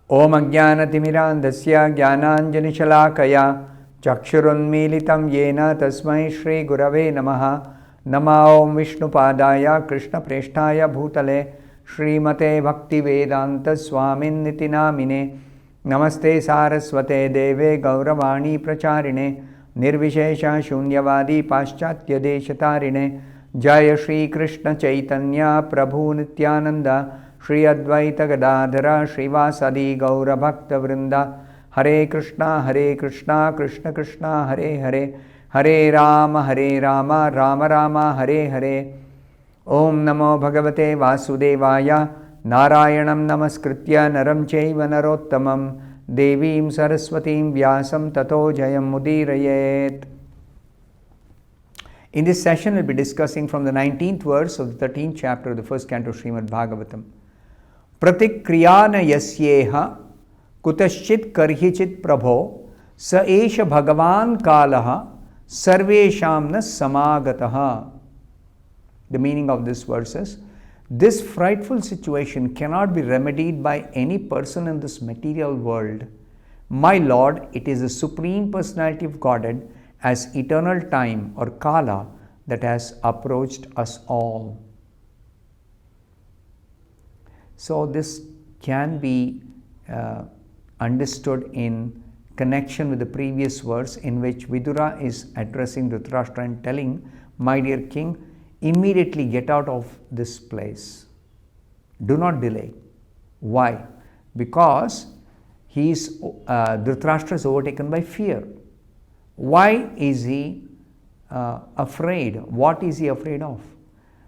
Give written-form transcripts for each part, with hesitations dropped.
Om Ajnanatimirandasya Jnananjalishalakaya Chakshurunmilitam Yena Tasmai Shri Gurave Namaha. Nama Om Vishnupadaya Krishna Preshtaya Bhutale Srimate Bhaktivedanta Swamin Niti Namine. Namaste Saraswate Deve Gauravani Pracharine Nirvishesha Shunyavadi Paschatya Deshatarine. Jaya Shri Krishna Chaitanya Prabhu Nityananda Shri Advaita Gadadhara Srivasadi Gaura Bhakta Vrinda. Hare Krishna Krishna Krishna Hare Hare Hare Rama Rama Rama Hare Hare. Om Namo Bhagavate Vasudevaya Narayanam Namaskritya Naram Chaiva Narottamam Devim Saraswatim Vyasam Tato Jayam Mudirayet. In this session, we'll be discussing from the 19th verse of the 13th chapter of the first canto of Srimad Bhagavatam. Pratikriyana yasyeha kutaschit karhichit prabho sa esha bhagavan kalaha sarvesham na samagataha. The meaning of this verse is, this frightful situation cannot be remedied by any person in this material world. My Lord, it is the Supreme Personality of Godhead as eternal time or kala that has approached us all. So this can be understood in connection with the previous verse in which Vidura is addressing Dhritarashtra and telling, my dear king, immediately get out of this place. Do not delay. Why? Because Dhritarashtra is overtaken by fear. Why is he afraid? What is he afraid of?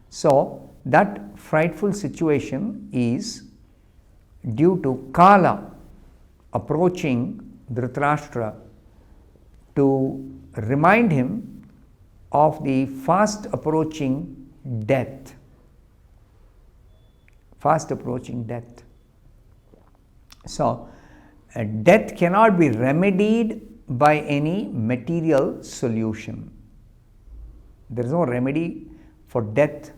So, that frightful situation is due to Kala approaching Dhritarashtra to remind him of the fast approaching death. Fast approaching death. So, death cannot be remedied by any material solution. There is no remedy for death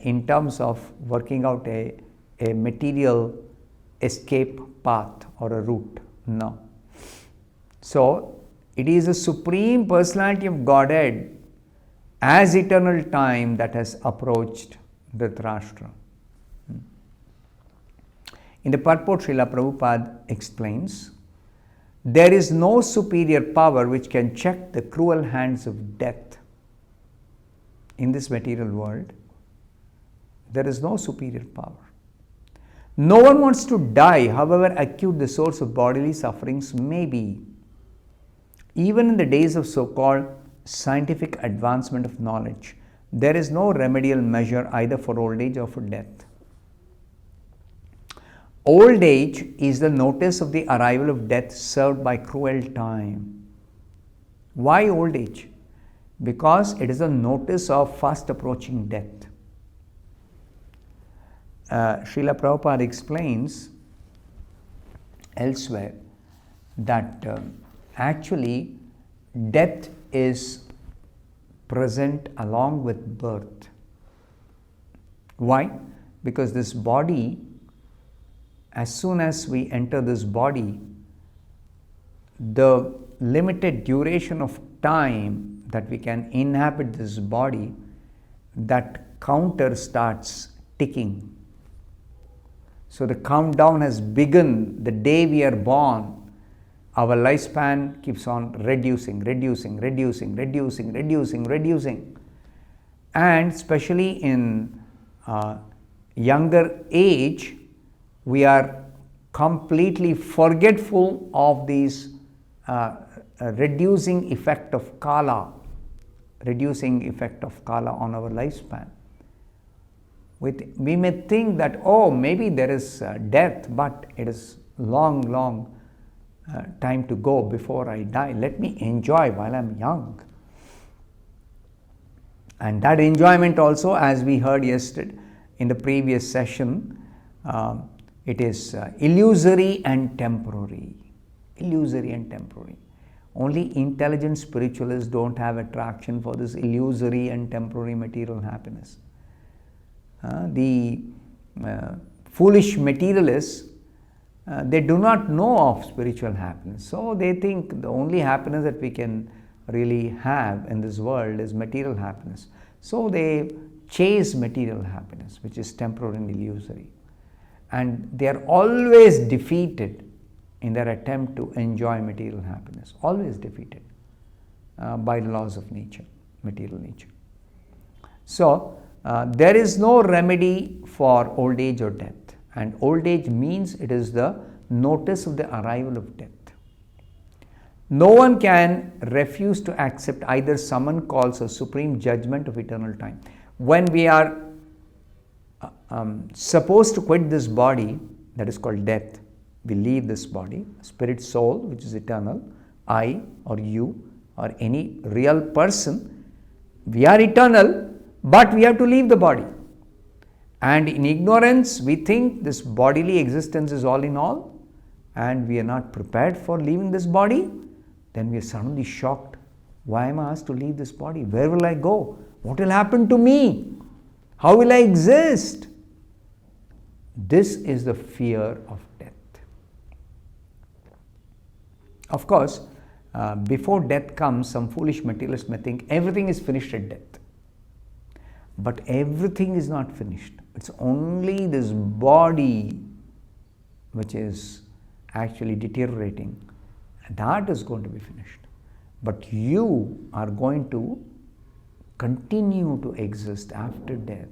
in terms of working out a material escape path or a route. No. So, it is the Supreme Personality of Godhead as eternal time that has approached Dhritarashtra. In the purport, Srila Prabhupada explains, there is no superior power which can check the cruel hands of death. In this material world, there is no superior power. No one wants to die, however acute the source of bodily sufferings may be. Even in the days of so-called scientific advancement of knowledge, there is no remedial measure either for old age or for death. Old age is the notice of the arrival of death served by cruel time. Why old age? Because it is a notice of fast approaching death. Srila Prabhupada explains elsewhere that actually death is present along with birth. Why? Because this body, as soon as we enter this body, the limited duration of time that we can inhabit this body, that counter starts ticking. So the countdown has begun the day we are born. Our lifespan keeps on reducing. And especially in younger age, we are completely forgetful of these reducing effect of Kala on our lifespan. We may think that, oh, maybe there is death, but it is long time to go before I die. Let me enjoy while I am young. And that enjoyment also, as we heard yesterday in the previous session, it is illusory and temporary. Only intelligent spiritualists don't have attraction for this illusory and temporary material happiness. The foolish materialists they do not know of spiritual happiness. So they think the only happiness that we can really have in this world is material happiness. So they chase material happiness, which is temporary and illusory. And they are always defeated in their attempt to enjoy material happiness. Always defeated by the laws of nature, material nature. So there is no remedy for old age or death. And old age means it is the notice of the arrival of death. No one can refuse to accept either summon calls or supreme judgment of eternal time. When we are supposed to quit this body, that is called death, we leave this body, spirit soul, which is eternal, I or you or any real person, we are eternal, but we have to leave the body. And in ignorance, we think this bodily existence is all in all, and we are not prepared for leaving this body. Then we are suddenly shocked. Why am I asked to leave this body? Where will I go? What will happen to me? How will I exist? This is the fear of death. Of course, before death comes, some foolish materialist may think everything is finished at death. But everything is not finished. It's only this body which is actually deteriorating. That is going to be finished. But you are going to continue to exist after death.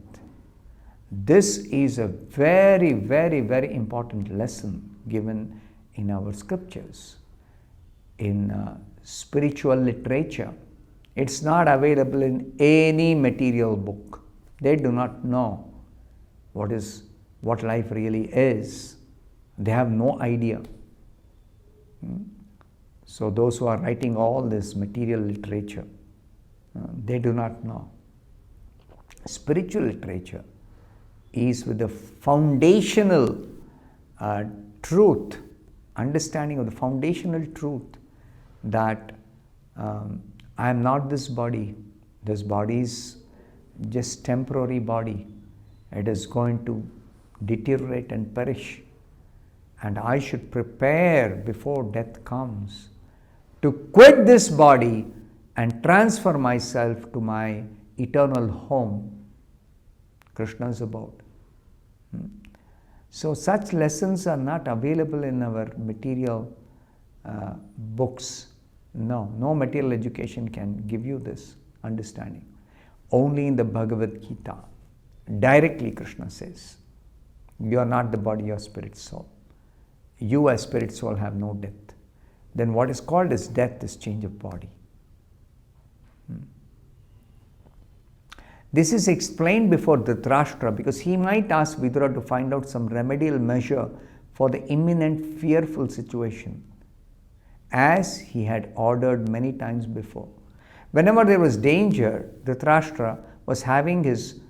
This is a very, very, very important lesson given in our scriptures, in spiritual literature. It's not available in any material book. They do not know what life really is. They have no idea. So those who are writing all this material literature, they do not know. Spiritual literature is with the foundational truth, understanding of the foundational truth that I am not this body. This body is just temporary body. It is going to deteriorate and perish. And I should prepare before death comes to quit this body and transfer myself to my eternal home. Krishna is about. So such lessons are not available in our material books. No material education can give you this understanding. Only in the Bhagavad Gita, directly Krishna says, you are not the body, you are spirit soul. You as spirit soul have no death. Then what is called as death is change of body. This is explained before Dhritarashtra because he might ask Vidura to find out some remedial measure for the imminent fearful situation, as he had ordered many times before. Whenever there was danger, Dhritarashtra was having his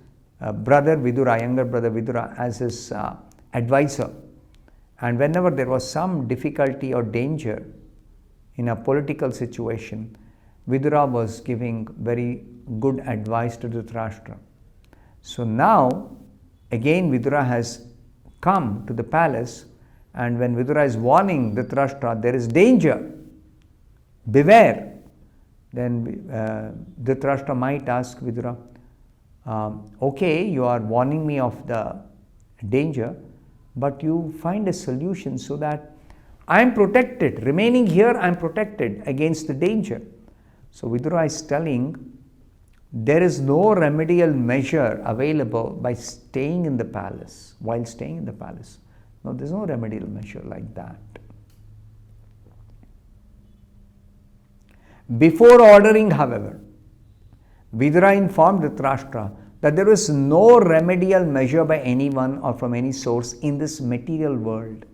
brother Vidura, younger brother Vidura, as his advisor. And whenever there was some difficulty or danger in a political situation, Vidura was giving very good advice to Dhritarashtra. So now, again Vidura has come to the palace, and when Vidura is warning Dhritarashtra, there is danger, beware, then Dhritarashtra might ask Vidura, okay, you are warning me of the danger, but you find a solution so that I am protected. Remaining here, I am protected against the danger. So Vidura is telling there is no remedial measure available by staying in the palace, while staying in the palace. No, there is no remedial measure like that. Before ordering, however, Vidura informed Dhritarashtra that there is no remedial measure by anyone or from any source in this material world.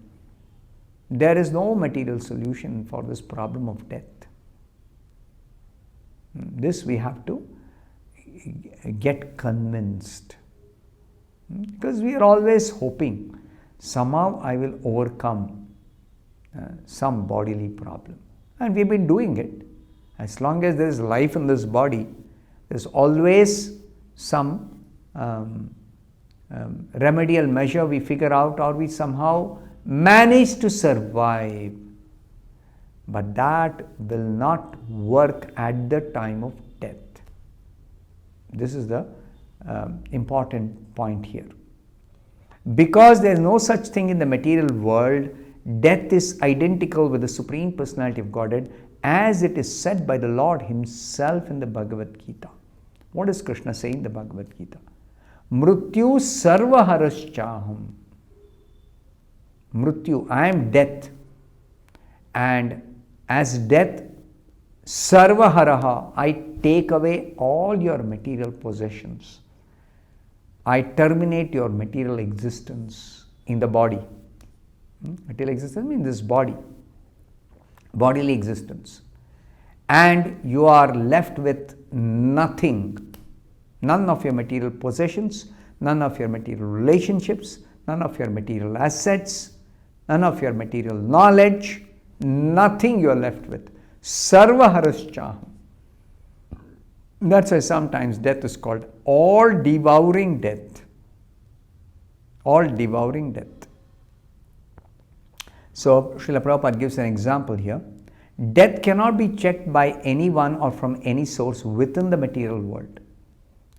There is no material solution for this problem of death. This we have to get convinced, because we are always hoping somehow I will overcome some bodily problem, and we have been doing it. As long as there is life in this body, there is always some remedial measure we figure out, or we somehow manage to survive. But that will not work at the time of death. This is the important point here. Because there is no such thing in the material world, death is identical with the Supreme Personality of Godhead, as it is said by the Lord Himself in the Bhagavad Gita. What does Krishna say in the Bhagavad Gita? Mrityu sarvaharashchaham. Mrityu, I am death. And as death, sarvaharaha, I take away all your material possessions. I terminate your material existence in the body. Material existence means this body, bodily existence. And you are left with nothing. None of your material possessions, none of your material relationships, none of your material assets, none of your material knowledge, nothing you are left with. Sarvaharashchaham. That's why sometimes death is called all-devouring death. All-devouring death. So, Srila Prabhupada gives an example here. Death cannot be checked by anyone or from any source within the material world.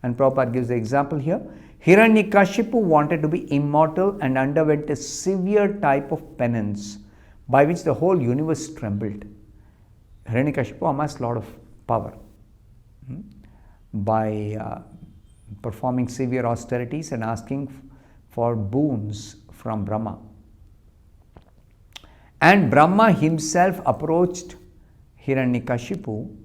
And Prabhupada gives the example here. Hiranyakashipu wanted to be immortal and underwent a severe type of penance by which the whole universe trembled. Hiranyakashipu amassed a lot of power by performing severe austerities and asking for boons from Brahma. And Brahma himself approached Hiranyakashipu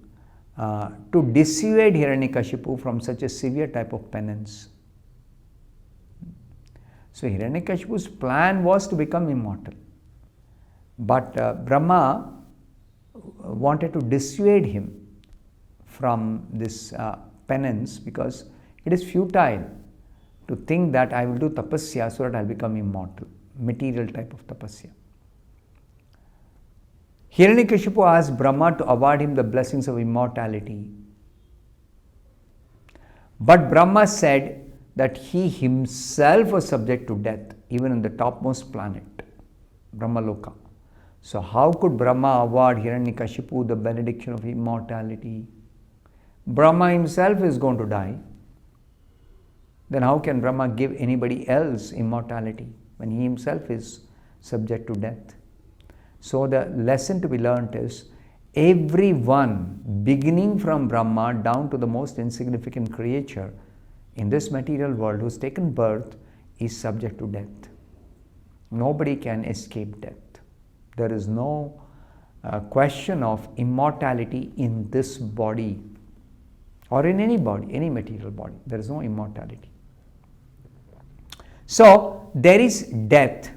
to dissuade Hiranyakashipu from such a severe type of penance. So Hiranyakashipu's plan was to become immortal. But Brahma wanted to dissuade him from this penance, because it is futile to think that I will do tapasya so that I will become immortal, material type of tapasya. Hiranyakashipu asked Brahma to award him the blessings of immortality. But Brahma said that he himself was subject to death, even in the topmost planet, Brahmaloka. So how could Brahma award Hiranyakashipu the benediction of immortality? Brahma himself is going to die. Then how can Brahma give anybody else immortality when he himself is subject to death? So the lesson to be learnt is, everyone, beginning from Brahma down to the most insignificant creature in this material world who's taken birth, is subject to death. Nobody can escape death. There is no question of immortality in this body or in any body, any material body. There is no immortality. So there is death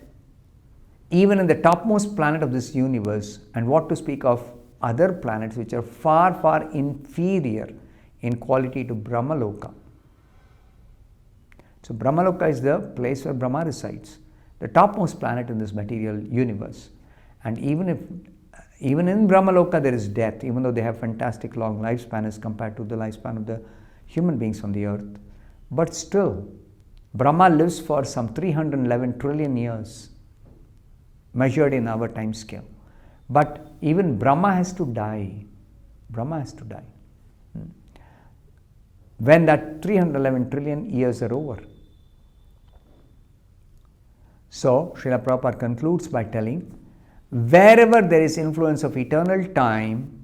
even in the topmost planet of this universe, and what to speak of other planets which are far, far inferior in quality to Brahmaloka. So Brahmaloka is the place where Brahma resides, the topmost planet in this material universe. And even in Brahmaloka there is death, even though they have fantastic long lifespan as compared to the lifespan of the human beings on the earth. But still, Brahma lives for some 311 trillion years, measured in our time scale. But even Brahma has to die. Brahma has to die. When that 311 trillion years are over. So, Srila Prabhupada concludes by telling, wherever there is influence of eternal time,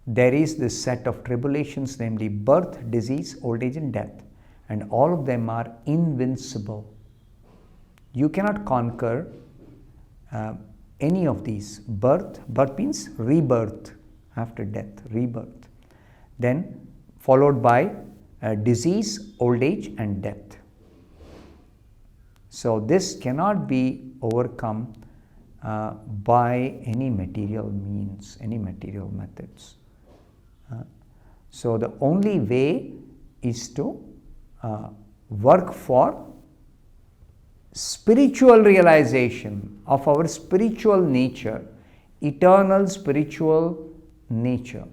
there is this set of tribulations, namely birth, disease, old age and death. And all of them are invincible. You cannot conquer any of these. Birth means rebirth, after death, rebirth. Then followed by disease, old age and death. So this cannot be overcome by any material means, any material methods. So the only way is to work for spiritual realization of our spiritual nature, eternal spiritual nature.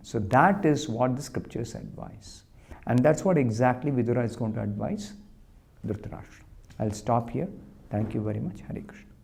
So that is what the scriptures advise. And that's what exactly Vidura is going to advise Dhritarashtra. I'll stop here. Thank you very much. Hare Krishna.